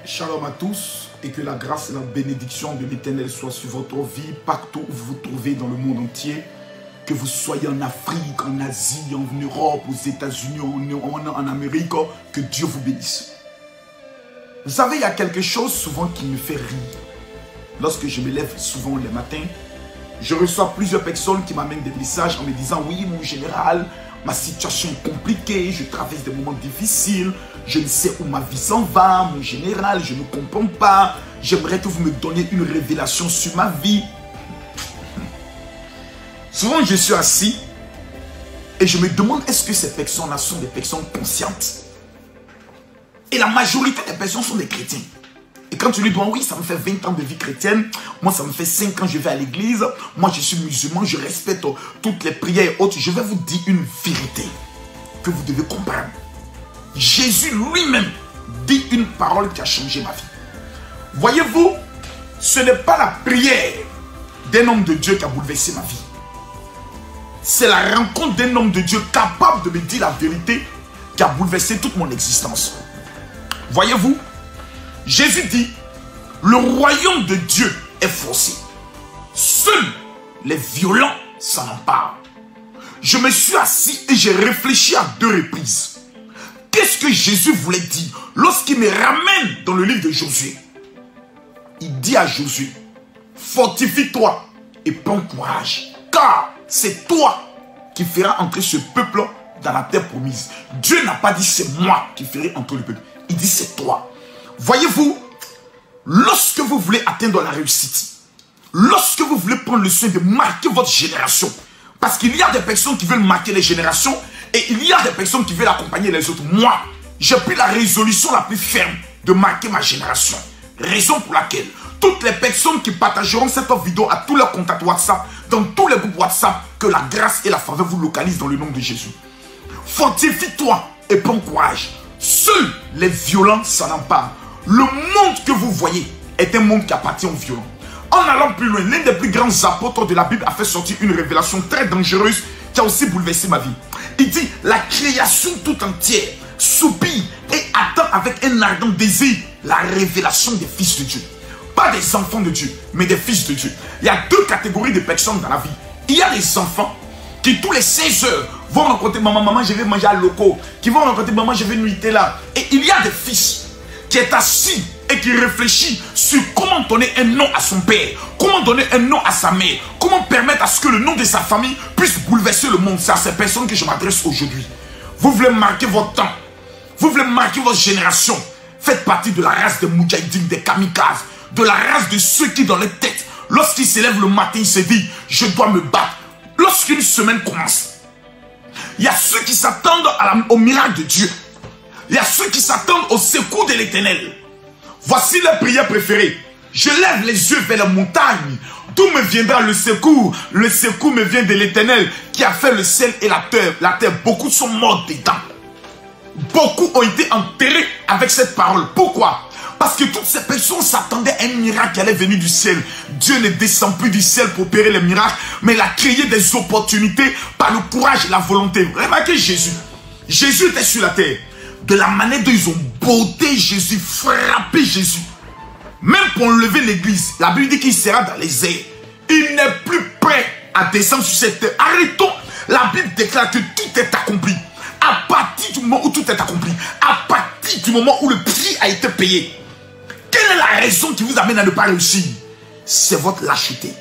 Shalom à tous et que la grâce et la bénédiction de l'Éternel soient sur votre vie partout où vous vous trouvez dans le monde entier. Que vous soyez en Afrique, en Asie, en Europe, aux États-Unis, en Amérique, que Dieu vous bénisse. Vous savez, il y a quelque chose souvent qui me fait rire. Lorsque je me lève souvent le matin, je reçois plusieurs personnes qui m'amènent des messages en me disant « Oui, mon général, ma situation est compliquée, je traverse des moments difficiles, je ne sais où ma vie s'en va, mon général, je ne comprends pas, j'aimerais que vous me donniez une révélation sur ma vie. » Souvent, je suis assis et je me demande est-ce que ces personnes-là sont des personnes conscientes? Et la majorité des personnes sont des chrétiens. Et quand tu lui dis, oui, ça me fait 20 ans de vie chrétienne, moi ça me fait 5 ans que je vais à l'église, moi je suis musulman, je respecte toutes les prières et autres, je vais vous dire une vérité que vous devez comprendre. Jésus lui-même dit une parole qui a changé ma vie. Voyez-vous, ce n'est pas la prière d'un homme de Dieu qui a bouleversé ma vie. C'est la rencontre d'un homme de Dieu capable de me dire la vérité qui a bouleversé toute mon existence. Voyez-vous, Jésus dit, le royaume de Dieu est forcé. Seuls les violents s'en emparent. Je me suis assis et j'ai réfléchi à 2 reprises. Qu'est-ce que Jésus voulait dire lorsqu'il me ramène dans le livre de Josué? Il dit à Josué, fortifie-toi et prends courage, car c'est toi qui feras entrer ce peuple dans la terre promise. Dieu n'a pas dit c'est moi qui ferai entrer le peuple. Il dit c'est toi. Voyez-vous, lorsque vous voulez atteindre la réussite, lorsque vous voulez prendre le soin de marquer votre génération, parce qu'il y a des personnes qui veulent marquer les générations et il y a des personnes qui veulent accompagner les autres. Moi, j'ai pris la résolution la plus ferme de marquer ma génération. Raison pour laquelle toutes les personnes qui partageront cette vidéo à tous leurs contacts WhatsApp, dans tous les groupes WhatsApp, que la grâce et la faveur vous localisent dans le nom de Jésus. Fortifie-toi et prends courage. Seuls les violents s'en emparent. Le monde que vous voyez est un monde qui appartient aux violents. En allant plus loin, l'un des plus grands apôtres de la Bible a fait sortir une révélation très dangereuse qui a aussi bouleversé ma vie. Il dit, la création tout entière soupire et attend avec un ardent désir la révélation des fils de Dieu. Pas des enfants de Dieu, mais des fils de Dieu. Il y a 2 catégories de personnes dans la vie. Il y a des enfants qui tous les 16 heures vont rencontrer maman, je vais manger à loco, qui vont rencontrer maman, je vais nuiter là. Et il y a des fils qui est assis et qui réfléchit sur comment donner un nom à son père, comment donner un nom à sa mère, comment permettre à ce que le nom de sa famille puisse bouleverser le monde. C'est à ces personnes que je m'adresse aujourd'hui. Vous voulez marquer votre temps, vous voulez marquer votre génération, faites partie de la race des moudjahidines, des kamikazes, de la race de ceux qui dans les têtes, lorsqu'ils se lèvent le matin, ils se disent, je dois me battre. Lorsqu'une semaine commence, il y a ceux qui s'attendent au miracle de Dieu. Il y a ceux qui s'attendent au secours de l'Éternel. Voici les prières préférées. Je lève les yeux vers la montagne. D'où me viendra le secours? Le secours me vient de l'Éternel qui a fait le ciel et la terre. Beaucoup sont morts dedans. Beaucoup ont été enterrés avec cette parole. Pourquoi? Parce que toutes ces personnes s'attendaient à un miracle qui allait venir du ciel. Dieu ne descend plus du ciel pour opérer les miracles, mais il a créé des opportunités par le courage et la volonté. Remarquez Jésus. Jésus était sur la terre. De la manière dont ils ont botté Jésus, frappé Jésus. Même pour enlever l'église, la Bible dit qu'il sera dans les airs. Il n'est plus prêt à descendre sur cette terre. Arrêtons. La Bible déclare que tout est accompli. À partir du moment où tout est accompli, à partir du moment où le prix a été payé, quelle est la raison qui vous amène à ne pas réussir? C'est votre lâcheté.